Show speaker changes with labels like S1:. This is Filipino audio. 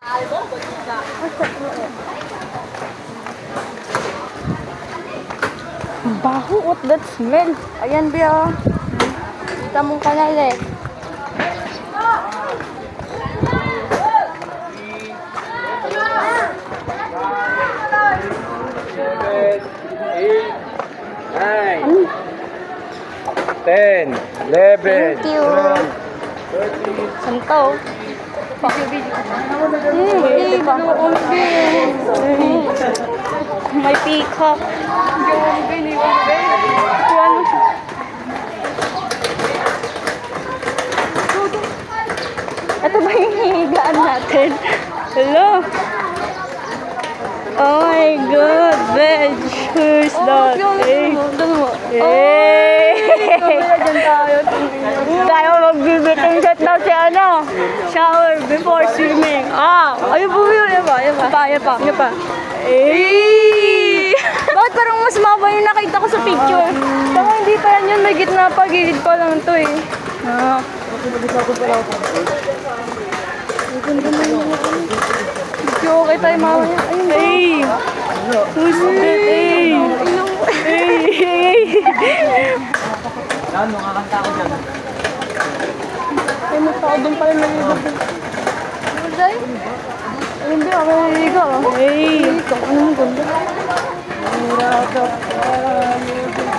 S1: Baho, what that smell? Ayan, Bia. Kita mong kanal eh.
S2: Nine, 10, 11,
S1: Thank you.
S2: 12, 13.
S1: Santo. May peacock. Ito ba yung hihigaan natin? Hello? Oh my God, veg. Who's that? Hey! Tayo magbibiting shot daw si ano? Shower before swimming. Ayun po yun. Yan pa. Hey! Bakit parang mas maba yung nakita ko sa picture? Baka hindi pa yan yun. May gitna pa. Gilid pa lang ito eh. Okay tayo mamaya. Ayun ba? Hey! Who's that? Hey!
S2: Ano, kakanta ko dyan.
S1: Ay, may tao doon pala nalilibot. Who's that? Ayun ba? Ako naliligaw. Hey! Ano mo ganda?